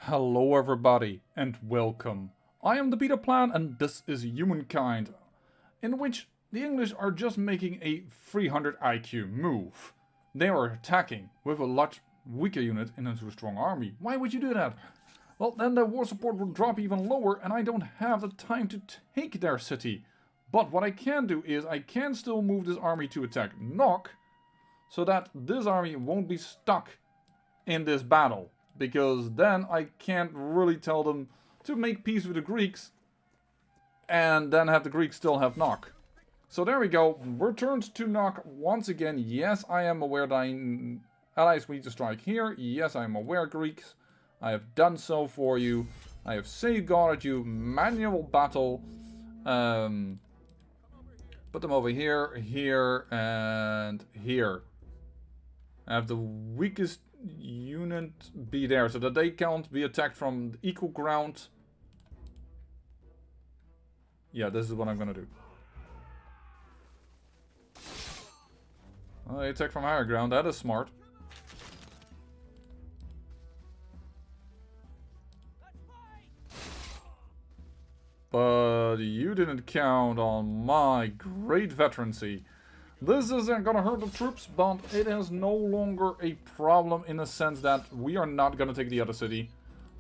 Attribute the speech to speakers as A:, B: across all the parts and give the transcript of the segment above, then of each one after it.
A: Hello everybody and welcome. I am the Peter Plan and this is Humankind, in which the English are just making a 300 IQ move. They are attacking with a much weaker unit into a strong army. Why would you do that? Well, then the war support will drop even lower and I don't have the time to take their city. But what I can do is I can still move this army to attack Nok, so that this army won't be stuck in this battle. Because then I can't really tell them to make peace with the Greeks and then have the Greeks still have Nok. So there we go. Returned to Nok once again. Yes, I am aware that allies need to strike here. Yes, I am aware, Greeks. I have done so for you. I have safeguarded you. Manual battle. Put them over here, here, and here. I have the weakest unit be there so that they can't be attacked from equal ground. Yeah, this is what I'm gonna do. Well, they attack from higher ground. That is smart. But you didn't count on my great veterancy. This isn't gonna hurt the troops, but it is no longer a problem in the sense that we are not gonna take the other city.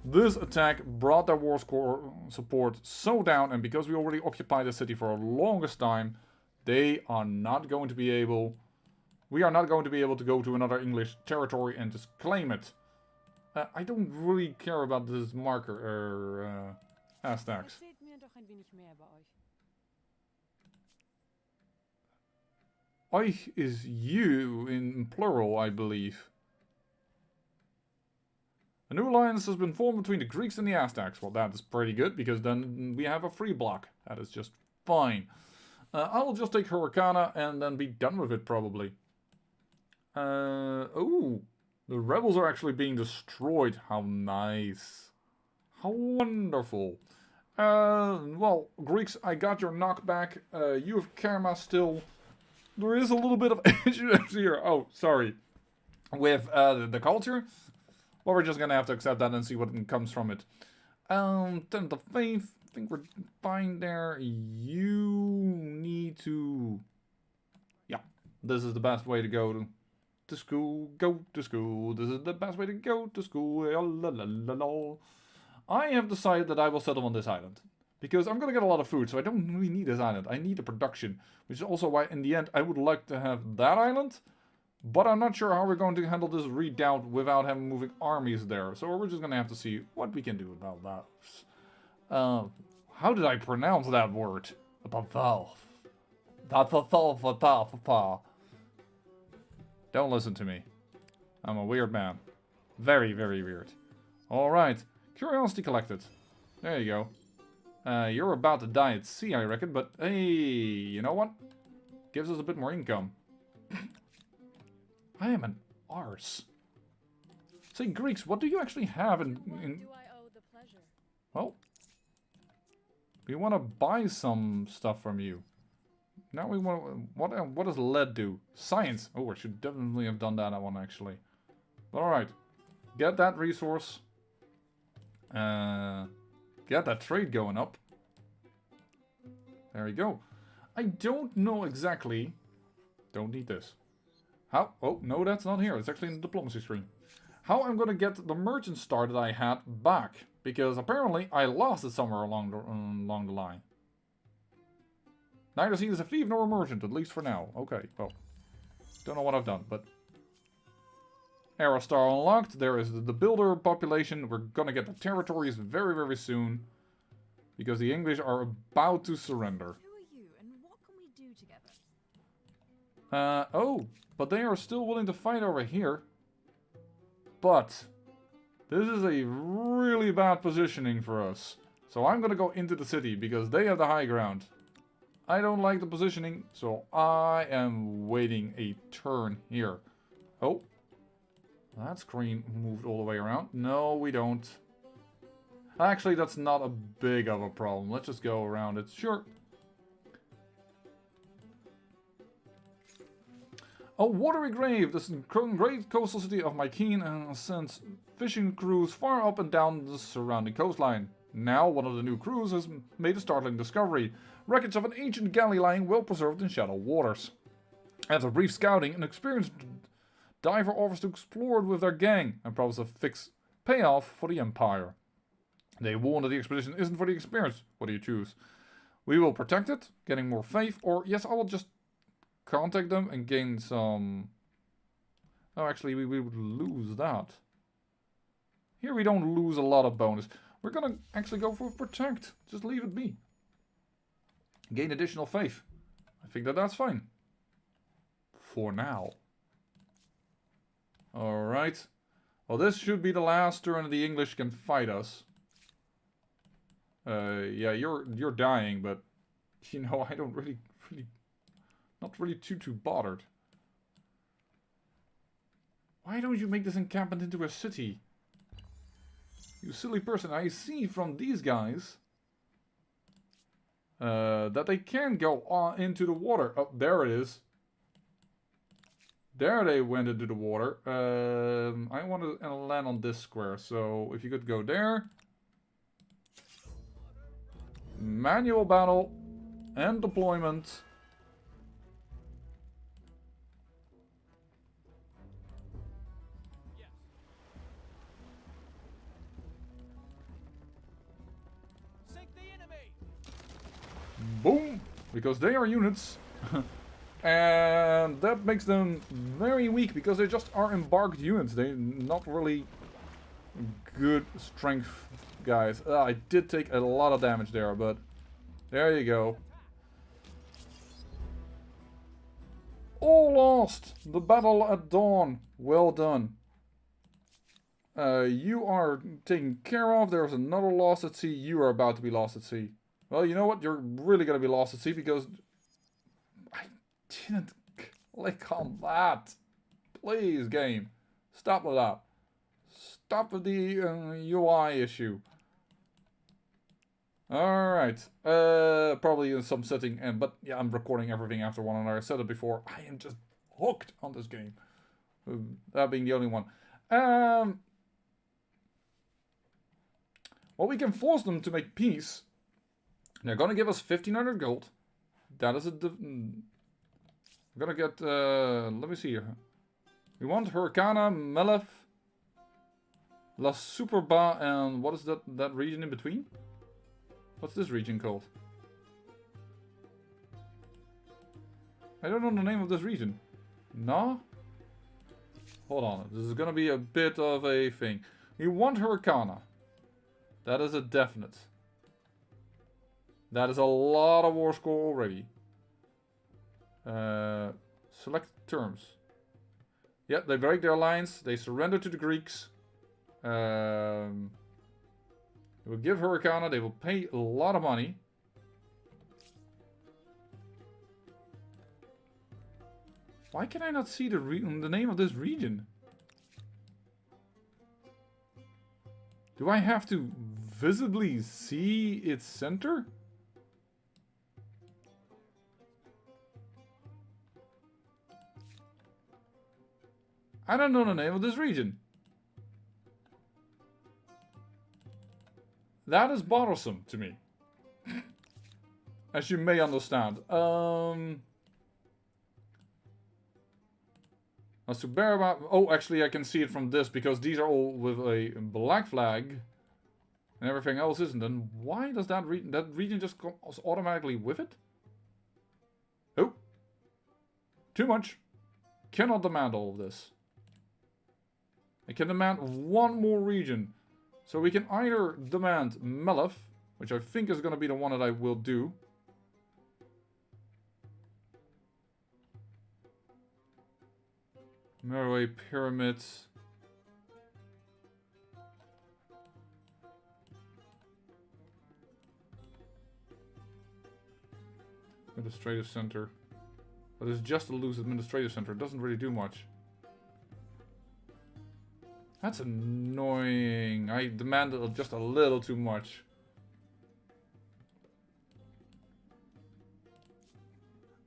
A: This attack brought their war score support so down, and because we already occupied the city for the longest time, they are not going to be able... We are not going to be able to go to another English territory and just claim it. I don't really care about this marker, Aztecs. Euch is you in plural, I believe. A new alliance has been formed between the Greeks and the Aztecs. Well, that is pretty good, because then we have a free block. That is just fine. I will just take Hurricana and then be done with it, probably. Oh, the rebels are actually being destroyed. How nice. How wonderful. Well, Greeks, I got your knockback. You have Kerma still. There is a little bit of issues here. Oh, sorry. With the culture. Well, we're just gonna have to accept that and see what comes from it. Tenth of Faith. I think we're fine there. You need to... Yeah, this is the best way to go to school. Go to school. This is the best way to go to school. La, la, la, la. I have decided that I will settle on this island. Because I'm going to get a lot of food, so I don't really need this island. I need the production. Which is also why, in the end, I would like to have that island. But I'm not sure how we're going to handle this redoubt without having moving armies there. So we're just going to have to see what we can do about that. How did I pronounce that word? Don't listen to me. I'm a weird man. Very, very weird. Alright. Curiosity collected. There you go. You're about to die at sea, I reckon, but hey, you know what? Gives us a bit more income. I am an arse. Say, Greeks, what do you actually have in... Well, we want to buy some stuff from you. Now we want... What does lead do? Science! Oh, I should definitely have done that one, actually. But alright. Get that resource. Get that trade going up. There we go. I don't know exactly... Don't need this. How... Oh, no, that's not here. It's actually in the diplomacy screen. How I'm going to get the merchant star that I had back. Because apparently I lost it somewhere along the line. Neither seen as a thief nor a merchant, at least for now. Okay, well. Don't know what I've done, but... Era star unlocked. There is the builder population. We're gonna get the territories very, very soon. Because the English are about to surrender.
B: Who are you and what can we do together?
A: Oh, but they are still willing to fight over here. But this is a really bad positioning for us. So I'm gonna go into the city because they have the high ground. I don't like the positioning, so I am waiting a turn here. Oh. That screen moved all the way around. No, we don't. Actually, that's not a big of a problem. Let's just go around it. Sure. A watery grave. This great coastal city of my keen and since fishing crews far up and down the surrounding coastline. Now, one of the new crews has made a startling discovery. Wreckage of an ancient galley lying well preserved in shallow waters. After brief scouting, an experienced diver offers to explore it with their gang and promises a fixed payoff for the Empire. They warn that the expedition isn't for the experienced. What do you choose? We will protect it, getting more faith, or yes, I will just contact them and gain some... Oh, actually, we would lose that. Here we don't lose a lot of bonus. We're gonna actually go for protect. Just leave it be. Gain additional faith. I think that that's fine. For now. Alright. Well, this should be the last turn the English can fight us. Yeah, you're dying, but you know, I don't really not really too bothered. Why don't you make this encampment into a city? You silly person. I see from these guys that they can go into the water. Oh, there it is. There they went into the water. I want to land on this square, so if you could go there. Manual battle and deployment.
C: Sink the enemy.
A: Boom! Because they are units. And that makes them very weak because they just are embarked units. They're not really good strength guys. I did take a lot of damage there, but there you go. All lost! The battle at dawn. Well done. You are taken care of. There's another loss at sea. You are about to be lost at sea. Well, you know what? You're really going to be lost at sea because I didn't click on that. Please, game. Stop with that. Stop with the UI issue. Alright. Probably in some setting. But yeah, I'm recording everything after one another. I said it before. I am just hooked on this game. That being the only one. Well, we can force them to make peace. They're gonna give us 1,500 gold. That is a... We're gonna get... let me see here. We want Hurricana, Melef, La Superba, and what is that region in between? What's this region called? I don't know the name of this region. No? Hold on. This is gonna be a bit of a thing. We want Hurricana. That is a definite. That is a lot of war score already. Select terms. Yeah, they break their alliance. They surrender to the Greeks. They will give Hurricana. They will pay a lot of money. Why can I not see the name of this region? Do I have to visibly see its center? I don't know the name of this region. That is bothersome to me. As you may understand. That's to bear about. Oh, actually, I can see it from this because these are all with a black flag, and everything else isn't. And why does that region just come automatically with it? Oh, too much. Cannot demand all of this. I can demand one more region. So we can either demand Melef, which I think is going to be the one that I will do. Meroe Pyramids. Administrative Center. But it's just a loose administrative center. It doesn't really do much. That's annoying. I demanded just a little too much.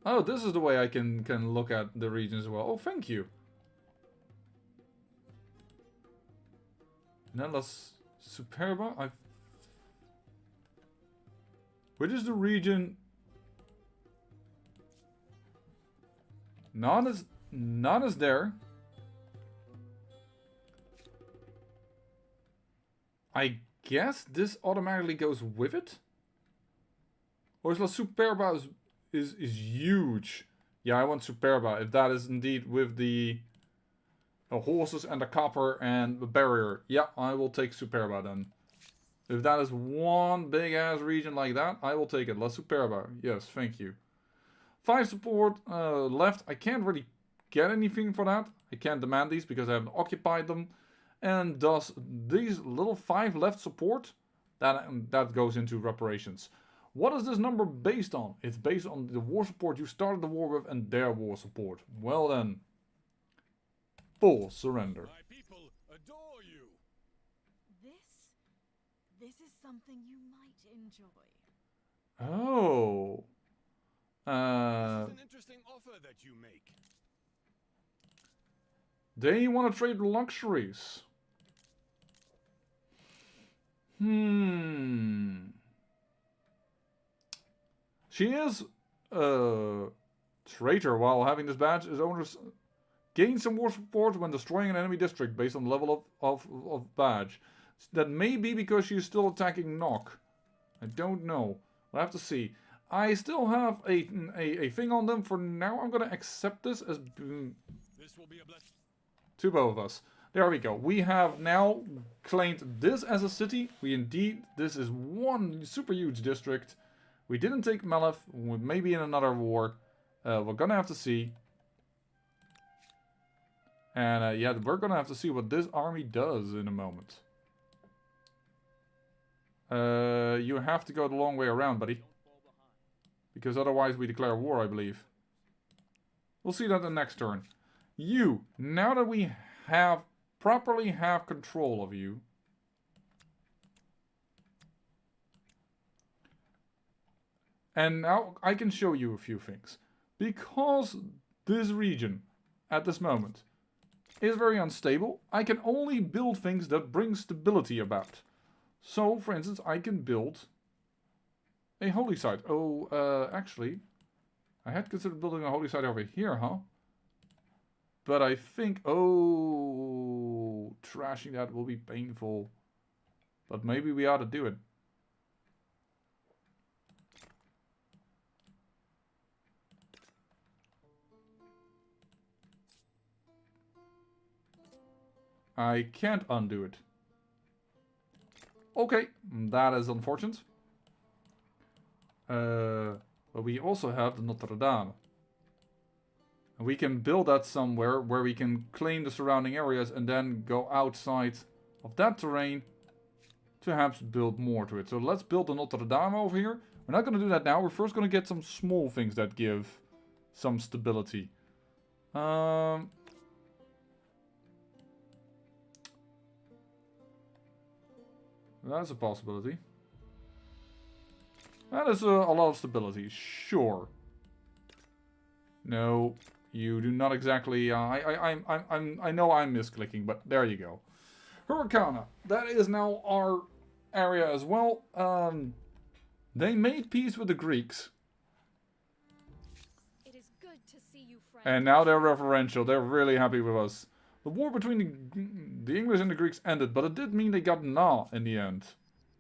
A: Oh, this is the way I can look at the region as well. Oh, thank you. Nellas Superba. Which is the region? Not as there. I guess this automatically goes with it. Or is La Superba is huge? Yeah, I want Superba. If that is indeed with the horses and the copper and the barrier. Yeah, I will take Superba then. If that is one big ass region like that, I will take it. La Superba. Yes, thank you. 5 support left. I can't really get anything for that. I can't demand these because I haven't occupied them. And thus, these little 5 left support, that goes into reparations. What is this number based on? It's based on the war support you started the war with and their war support. Well then, full surrender.
C: My people adore you.
B: This is something you might enjoy.
A: Oh.
C: This is an interesting offer that you make.
A: They want to trade luxuries. She is a traitor while having this badge. His owners gain some war support when destroying an enemy district based on the level of badge. That may be because she is still attacking Nock. I don't know. We'll have to see. I still have a thing on them. For now, I'm going to accept this as...
C: This will be a blessing.
A: To both of us. There we go. We have now claimed this as a city. This is one super huge district. We didn't take Malef. Maybe in another war. We're gonna have to see. And yeah, we're gonna have to see what this army does in a moment. You have to go the long way around, buddy. Because otherwise we declare war, I believe. We'll see that the next turn. You, now that we properly have control of you, and now I can show you a few things. Because this region, at this moment, is very unstable, I can only build things that bring stability about. So, for instance, I can build a holy site. Oh, actually, I had considered building a holy site over here, huh? But I think, trashing that will be painful. But maybe we ought to do it. I can't undo it. Okay, that is unfortunate. But we also have the Notre Dame. And we can build that somewhere where we can claim the surrounding areas and then go outside of that terrain to perhaps build more to it. So let's build the Notre Dame over here. We're not going to do that now. We're first going to get some small things that give some stability. That's a possibility. That is a lot of stability, sure. No, you do not exactly. I know I'm misclicking, but there you go. Hurricane. That is now our area as well. They made peace with the Greeks.
B: It is good to see you, friend.
A: And now they're reverential. They're really happy with us. The war between the English and the Greeks ended, but it did mean they got Na in the end.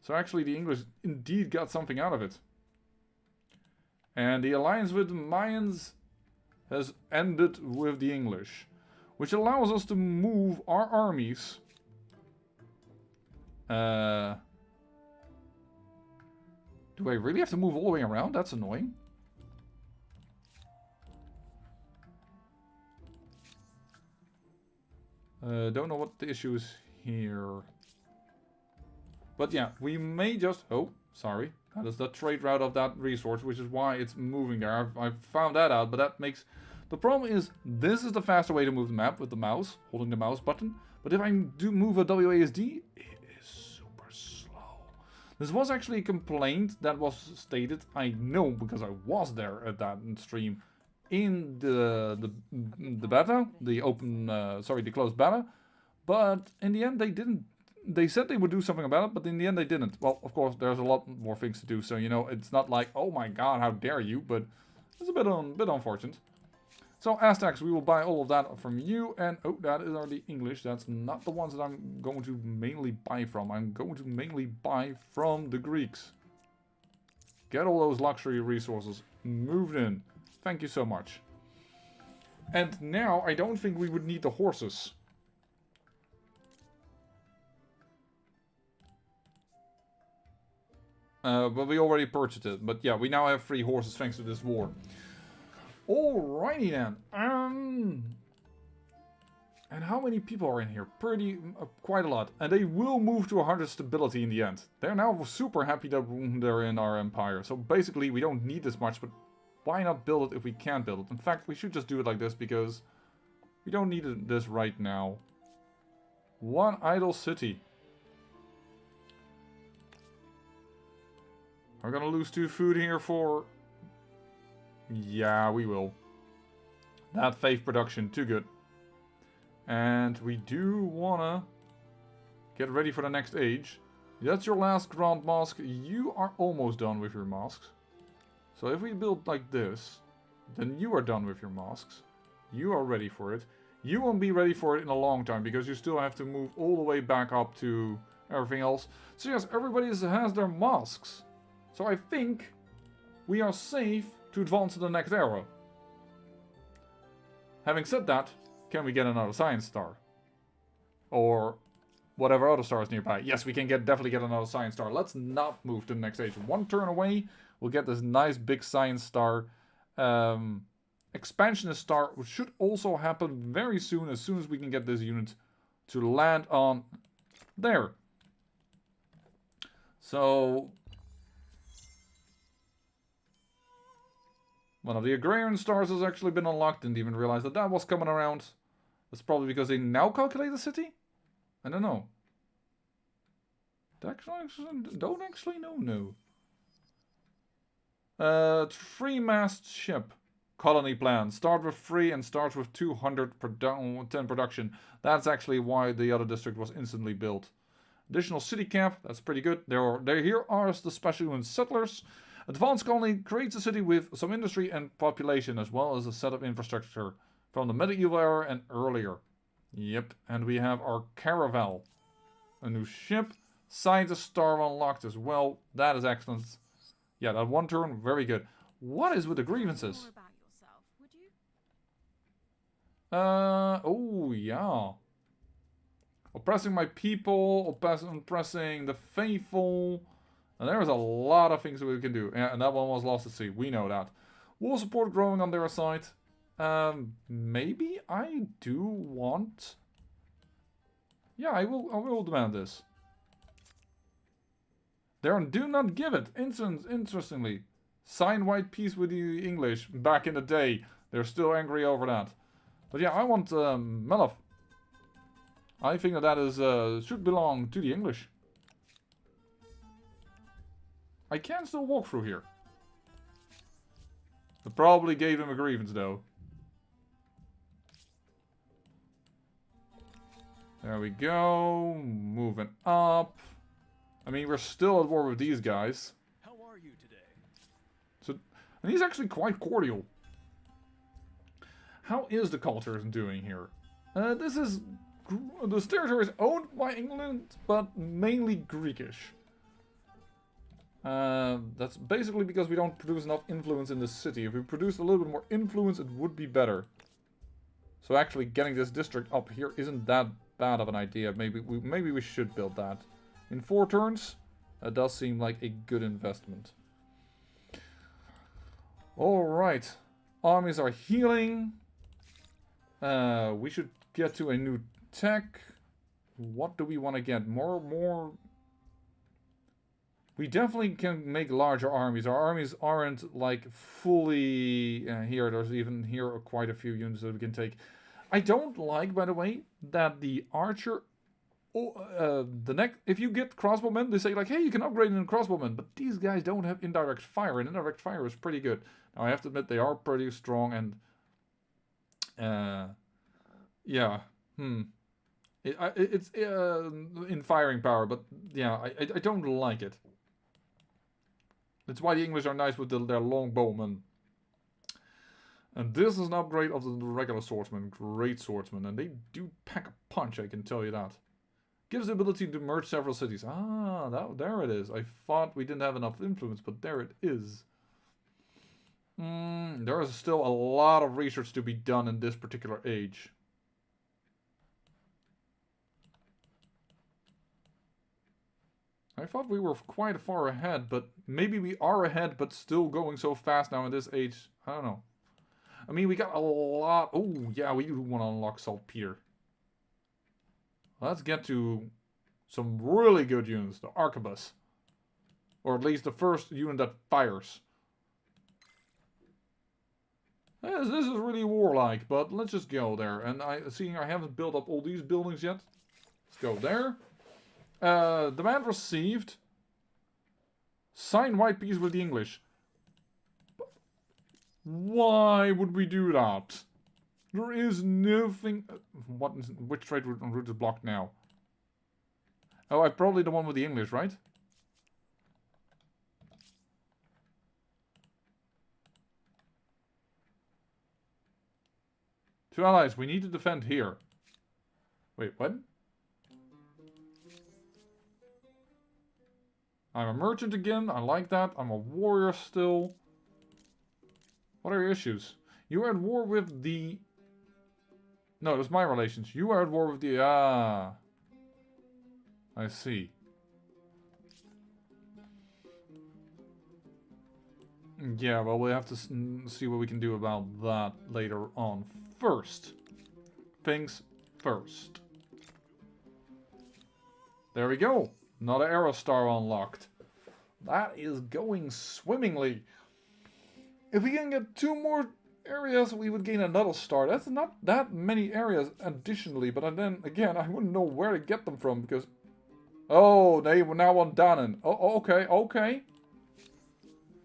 A: So actually the English indeed got something out of it. And the alliance with the Mayans has ended with the English. Which allows us to move our armies. Do I really have to move all the way around? That's annoying. Don't know what the issue is here. But yeah, we may just... Oh, sorry. That is the trade route of that resource, which is why it's moving there. I've found that out, but that makes... The problem is, this is the faster way to move the map with the mouse, holding the mouse button. But if I do move a WASD, it is super slow. This was actually a complaint that was stated, I know, because I was there at that stream, in the beta, the closed beta. But in the end, they didn't they said they would do something about it, but in the end they didn't. Well, of course, there's a lot more things to do, so, you know, it's not like, oh my god, how dare you, but it's a bit unfortunate. So, Aztecs, we will buy all of that from you, and, oh, that is already English. That's not the ones that I'm going to mainly buy from. I'm going to mainly buy from the Greeks. Get all those luxury resources moved in. Thank you so much. And now, I don't think we would need the horses. But we already purchased it. But yeah, we now have 3 horses thanks to this war. Alrighty then. And how many people are in here? Quite a lot. And they will move to 100 stability in the end. They're now super happy that they're in our empire. So basically, we don't need this much, but why not build it if we can build it? In fact, we should just do it like this because we don't need this right now. 1 idle city. We're gonna lose 2 food here for... Yeah, we will. That faith production, too good. And we do wanna get ready for the next age. That's your last Grand Mosque. You are almost done with your mosques. So if we build like this, then you are done with your mosques. You are ready for it. You won't be ready for it in a long time because you still have to move all the way back up to everything else. So yes, everybody has their mosques. So I think we are safe to advance to the next era. Having said that, can we get another science star? Or whatever other star is nearby. Yes, we can definitely get another science star. Let's not move to the next age. 1 turn away, we'll get this nice big science star. Expansionist star, which should also happen very soon as we can get this unit to land on there. So... one of the agrarian stars has actually been unlocked. Didn't even realize that was coming around. That's probably because they now calculate the city? I don't know. Don't actually know, no. 3-mast ship. Colony plan. Start with 3 and starts with 210 production. That's actually why the other district was instantly built. Additional city camp. That's pretty good. Here are the special unit settlers. Advanced colony creates a city with some industry and population, as well as a set of infrastructure from the medieval era and earlier. Yep, and we have our caravel. A new ship. Scientist star unlocked as well. That is excellent. Yeah, that 1 turn, very good. What is with the grievances?
B: More about yourself, would you?
A: Oh, yeah. Oppressing my people, oppressing the faithful... And there's a lot of things that we can do. Yeah, and that one was lost at sea. We know that. War support growing on their side. Maybe I do want... Yeah, I will demand this. Do not give it. Interestingly. Sign white peace with the English back in the day. They're still angry over that. But yeah, I want Melov. I think that is should belong to the English. I can still walk through here. I probably gave him a grievance, though. There we go. Moving up. I mean, we're still at war with these guys.
C: How are you today?
A: So, and he's actually quite cordial. How is the culture doing here? This territory is owned by England, but mainly Greekish. That's basically because we don't produce enough influence in the city. If we produced a little bit more influence, it would be better. So actually getting this district up here isn't that bad of an idea. Maybe we should build that. In 4 turns, that does seem like a good investment. Alright. Armies are healing. We should get to a new tech. What do we want to get? More... We definitely can make larger armies. Our armies aren't like fully here. There's even here quite a few units that we can take. I don't like, by the way, that the archer, if you get crossbowmen, they say like, hey, you can upgrade in crossbowmen, but these guys don't have indirect fire, and indirect fire is pretty good. Now I have to admit they are pretty strong, and yeah, It's in firing power, but yeah, I don't like it. That's why the English are nice with their longbowmen. And this is an upgrade of the regular swordsman. Great swordsman. And they do pack a punch, I can tell you that. Gives the ability to merge several cities. Ah, there it is. I thought we didn't have enough influence, but there it is. There is still a lot of research to be done in this particular age. I thought we were quite far ahead, but maybe we are ahead, but still going so fast now in this age. I don't know. I mean, we got a lot. Oh, yeah, we do want to unlock saltpeter. Let's get to some really good units, the arquebus. Or at least the first unit that fires. Yes, this is really warlike, but let's just go there. And seeing I haven't built up all these buildings yet. Let's go there. Demand received. Sign white peace with the English. Why would we do that? There is nothing... which trade route is blocked now? Oh, I'm probably the one with the English, right? Two allies, we need to defend here. Wait, what? I'm a merchant again, I like that. I'm a warrior still. What are your issues? You are at war with the... No, that's my relations. You are at war with the... Ah. I see. Yeah, well, we have to see what we can do about that later on. First. Things first. There we go. Another arrow star unlocked. That is going swimmingly. If we can get 2 more areas, we would gain another star. That's not that many areas additionally, but then again, I wouldn't know where to get them from because... Oh, they were now on Danen. Oh, okay, okay.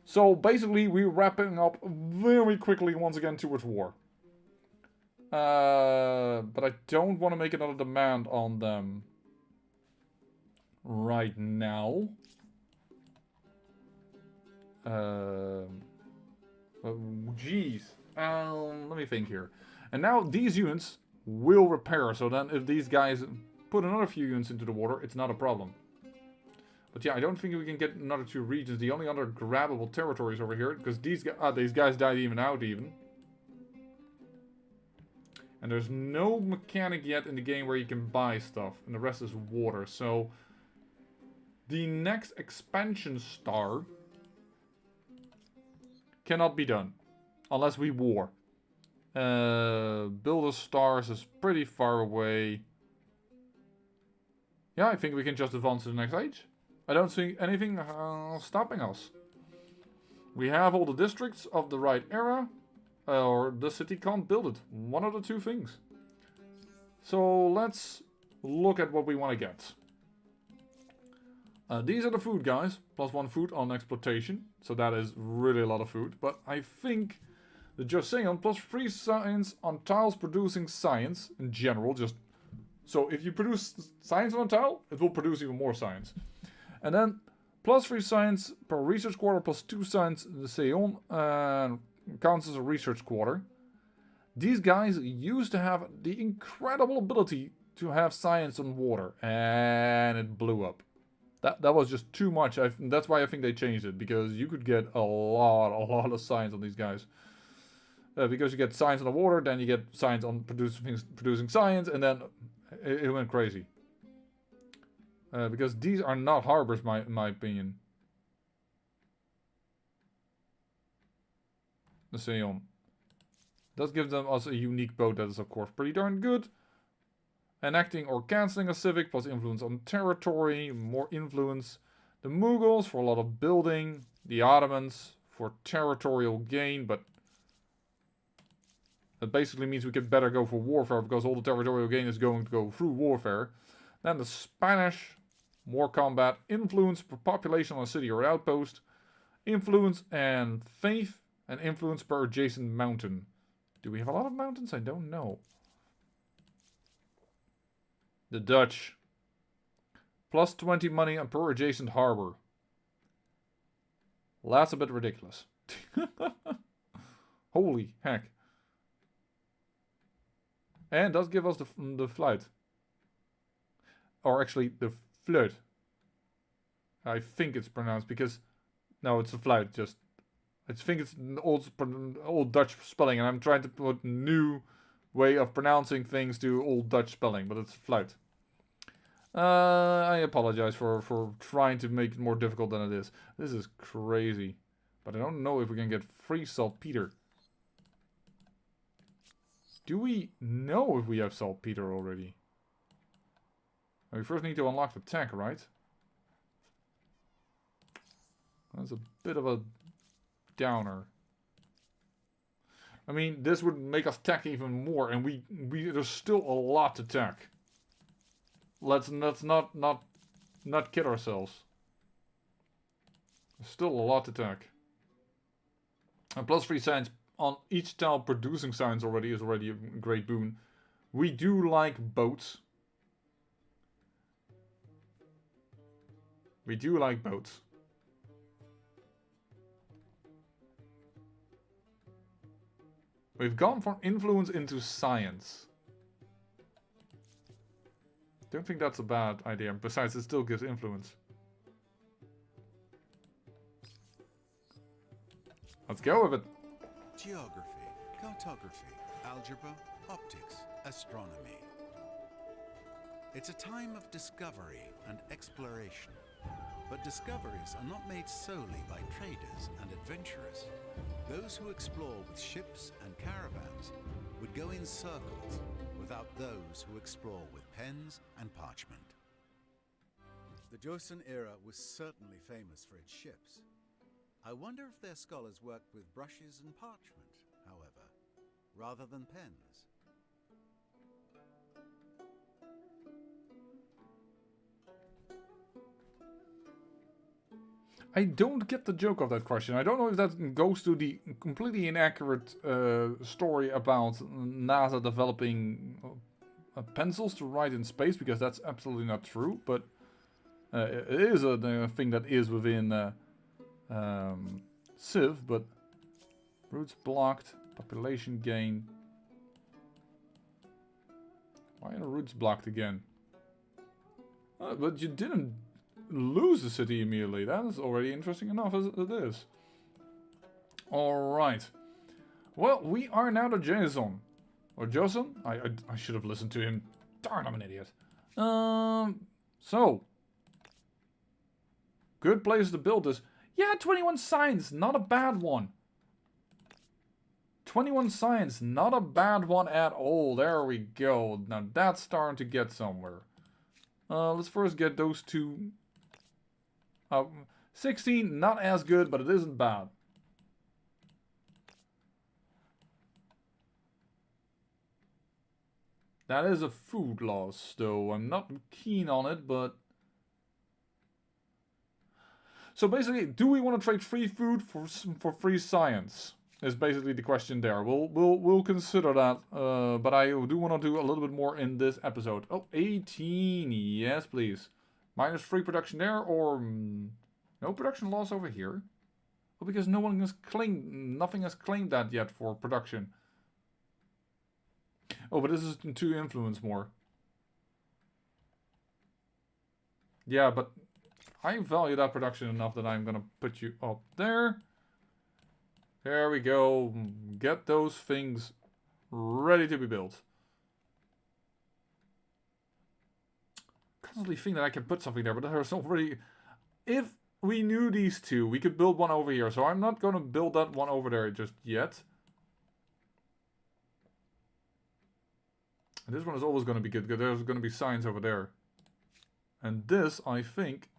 A: So basically, we're wrapping up very quickly once again towards war. But I don't want to make another demand on them right now. Jeez. Let me think here. And now these units will repair. So then if these guys put another few units into the water, it's not a problem. But yeah, I don't think we can get another 2 regions. The only other grabbable territories over here, because these guys died even out even. And there's no mechanic yet in the game where you can buy stuff, and the rest is water. So the next expansion star cannot be done unless we war. Builder stars is pretty far away. Yeah, I think we can just advance to the next age. I don't see anything stopping us. We have all the districts of the right era, or the city can't build it. One of the 2 things. So let's look at what we want to get. These are the food guys, +1 food on exploitation. So that is really a lot of food. But I think the Joseon +3 science on tiles producing science in general. Just so if you produce science on a tile, it will produce even more science. And then +3 science per research quarter, +2 science in the Seon, counts as a research quarter. These guys used to have the incredible ability to have science on water, and it blew up. That was just too much. That's why I think they changed it, because you could get a lot of science on these guys. Because you get science on the water, then you get science on producing science, and then it went crazy. Because these are not harbors, in my opinion. The Seon does give them us a unique boat that is of course pretty darn good. Enacting or cancelling a civic plus influence on territory, more influence. The Mughals for a lot of building. The Ottomans for territorial gain, but that basically means we could better go for warfare because all the territorial gain is going to go through warfare. Then the Spanish, more combat, influence per population on a city or outpost, influence and faith, and influence per adjacent mountain. Do we have a lot of mountains? I don't know. The Dutch. Plus 20 money per adjacent harbor. Well, that's a bit ridiculous. Holy heck. And does give us the flight. Or actually, the flood. I think it's pronounced because... No, it's a flight, just... I think it's an old Dutch spelling, and I'm trying to put new way of pronouncing things to old Dutch spelling, but it's flight. I apologize for trying to make it more difficult than it is. This is crazy. But I don't know if we can get free saltpeter. Do we know if we have saltpeter already? We first need to unlock the tech, right? That's a bit of a downer. I mean, this would make us tech even more, and we there's still a lot to tech. Let's not kid ourselves. There's still a lot to tech. And plus 3 science on each tile producing science already is already a great boon. We do like boats. We do like boats. We've gone from influence into science. Don't think that's a bad idea. Besides, it still gives influence. Let's go with it.
D: Geography, cartography, algebra, optics, astronomy. It's a time of discovery and exploration. But discoveries are not made solely by traders and adventurers. Those who explore with ships and caravans would go in circles without those who explore with pens and parchment.
E: The Joseon era was certainly famous for its ships. I wonder if their scholars worked with brushes and parchment, however, rather than pens.
A: I don't get the joke of that question. I don't know if that goes to the completely inaccurate story about NASA developing pencils to write in space, because that's absolutely not true. But it is a thing that is within Civ, but routes blocked, population gain. Why are routes blocked again? But you didn't lose the city immediately. That is already interesting enough as it is. Alright. Well, we are now to Joseon. Or Joseon? I should have listened to him. Darn, I'm an idiot. So. Good place to build this. Yeah, 21 science. Not a bad one. 21 science. Not a bad one at all. There we go. Now that's starting to get somewhere. Let's first get those two. 16, not as good, but it isn't bad. That is a food loss, though. I'm not keen on it, but... So basically, do we want to trade free food for free science? Is basically the question there. We'll consider that, but I do want to do a little bit more in this episode. Oh, 18, yes please. Minus 3 production there, or no production loss over here? Oh, because nothing has claimed that yet for production. Oh, but this is to influence more. Yeah, but I value that production enough that I'm gonna put you up there. There we go. Get those things ready to be built. Constantly think that I can put something there, but there's already... If we knew these two, we could build one over here. So I'm not going to build that one over there just yet. And this one is always going to be good, because there's going to be signs over there. And this, I think...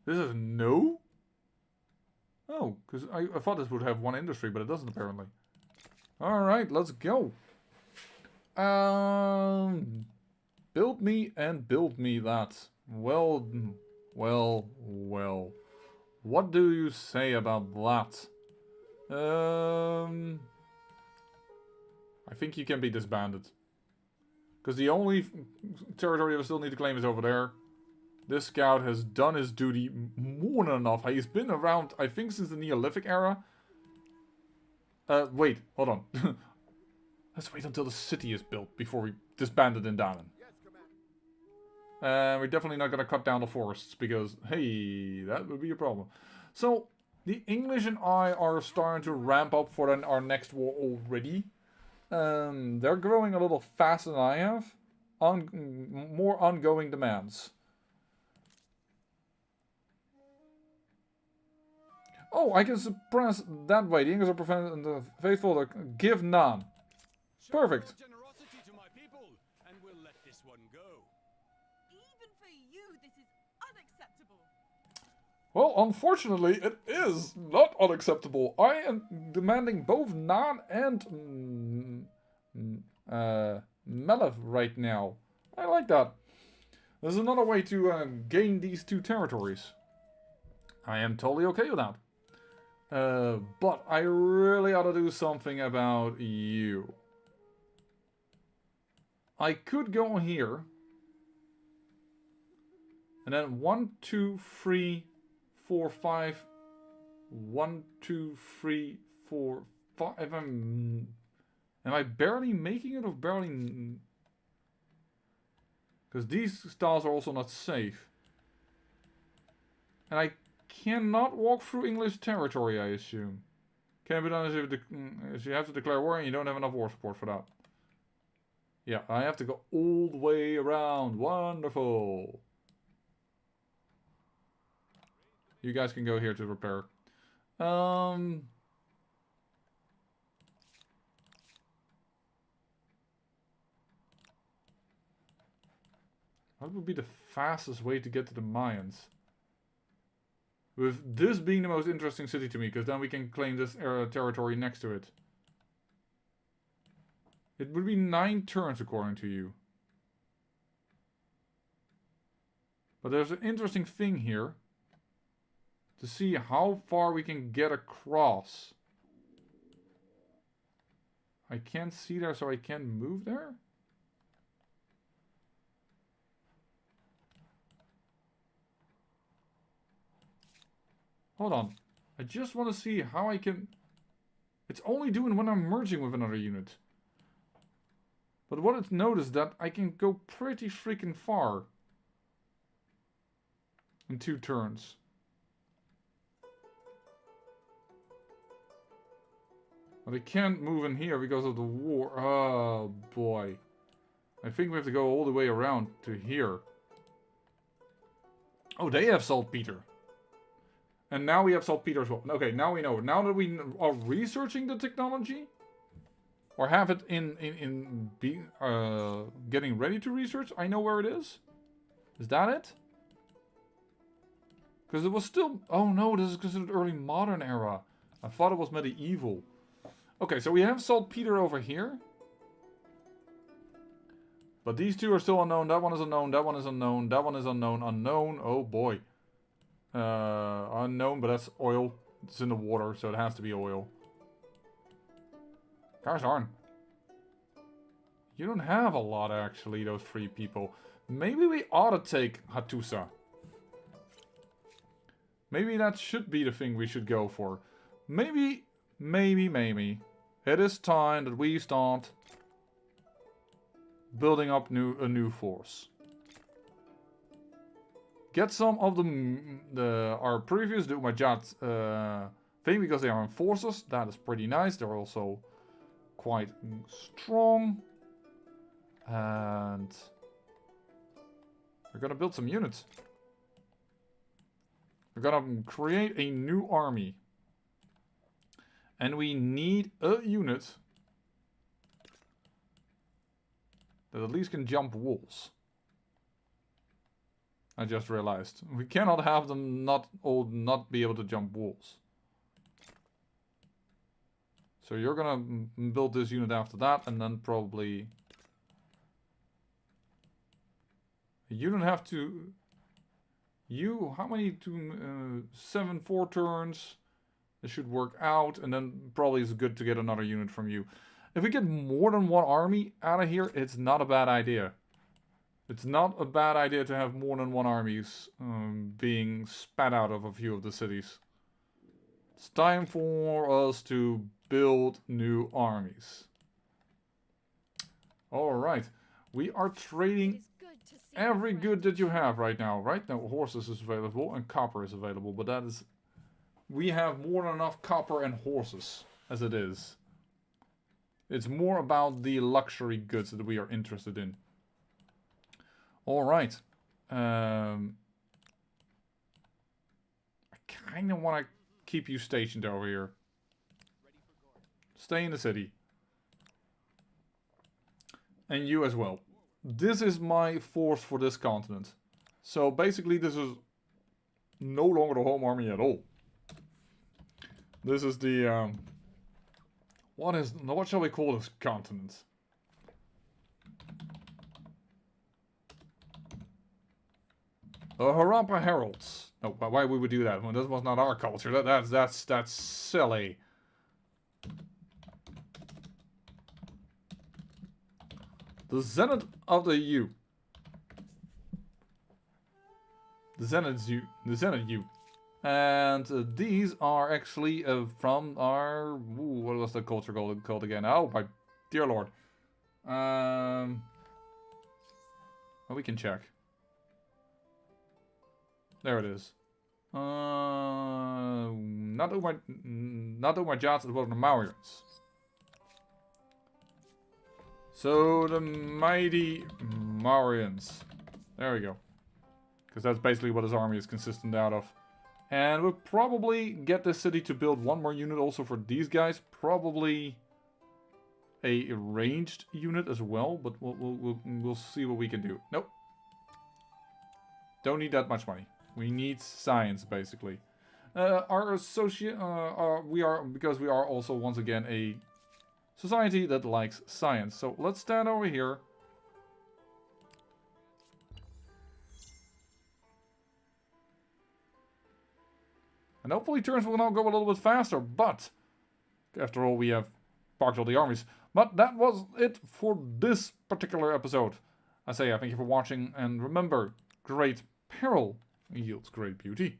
A: This is no? Oh, because I thought this would have one industry, but it doesn't apparently. Alright, let's go. Build me and build me that. Well. What do you say about that? I think you can be disbanded. Because the only territory that we still need to claim is over there. This scout has done his duty more than enough. He's been around, I think, since the Neolithic era. Wait, hold on. Let's wait until the city is built before we disband it in Danen. We're definitely not going to cut down the forests because, hey, that would be a problem. So, the English and I are starting to ramp up for our next war already. They're growing a little faster than I have. More ongoing demands. Oh, I can suppress that way. The English are preventing the faithful to give none. Perfect.
C: Show generosity to my people, and we'll let this one go.
B: Even for you, this is unacceptable.
A: Well, unfortunately, it is not unacceptable. I am demanding both Nan and Melev right now. I like that. There's another way to gain these two territories. I am totally okay with that. But I really ought to do something about you. I could go here. And then 1, 2, 3, 4, 5. 1, 2, 3, 4, 5. Am I barely making it or barely? Because these styles are also not safe. And I cannot walk through English territory, I assume. Can be done as you have to declare war and you don't have enough war support for that. Yeah, I have to go all the way around. Wonderful. You guys can go here to repair. What would be the fastest way to get to the Mayans? With this being the most interesting city to me, because then we can claim this territory next to it. It would be 9 turns according to you. But there's an interesting thing here. To see how far we can get across. I can't see there, so I can't move there? Hold on. I just want to see how I can... It's only doing when I'm merging with another unit. But what it's noticed that I can go pretty freaking far. In 2 turns. But I can't move in here because of the war. Oh boy. I think we have to go all the way around to here. Oh, they have saltpeter. And now we have saltpeter as well. Okay, now we know. Now that we are researching the technology, or have it getting ready to research, I know where it is. Is that it? Because it was still... Oh no, this is considered early modern era. I thought it was medieval. Okay, so we have saltpeter over here. But these two are still unknown. That one is unknown. That one is unknown. That one is unknown. Unknown. Oh boy. Unknown, but that's oil. It's in the water, so it has to be oil. Gosh darn. You don't have a lot, actually, those 3 people. Maybe we ought to take Hattusa. Maybe that should be the thing we should go for. Maybe. It is time that we start building up a new force. Get some of our previous Dumajat thing because they are enforcers. That is pretty nice. They're also quite strong. And we're gonna build some units. We're gonna create a new army. And we need a unit that at least can jump walls. I just realized. We cannot have them not be able to jump walls. So you're gonna build this unit after that, and then probably... You don't have to... how many 4 turns? This should work out, and then probably it's good to get another unit from you. If we get more than one army out of here, it's not a bad idea. It's not a bad idea to have more than one armies being spat out of a few of the cities. It's time for us to build new armies. Alright. We are trading every good that you have right now. Right now, horses is available and copper is available. But that is... We have more than enough copper and horses as it is. It's more about the luxury goods that we are interested in. Alright. I kind of want to keep you stationed over here. Stay in the city. And you as well. This is my force for this continent. So basically this is no longer the home army at all. This is the... what shall we call this continent? The Harappa Heralds. No, why would we do that? Well, this was not our culture. That's silly. The Zenith of the U. The Zenith U. And these are actually from our... what was the culture called again? Oh, my dear lord. Well, we can check. There it is. Not Umajats, it was the Mauryan's. So the mighty Mauryan's. There we go. Because that's basically what his army is consistent out of. And we'll probably get this city to build one more unit also for these guys. Probably a ranged unit as well, but we'll see what we can do. Nope. Don't need that much money. We need science, basically. Our associate, because we are also once again a society that likes science. So let's stand over here. And hopefully turns will now go a little bit faster, but after all we have parked all the armies. But that was it for this particular episode. I thank you for watching, and remember, great peril yields great beauty.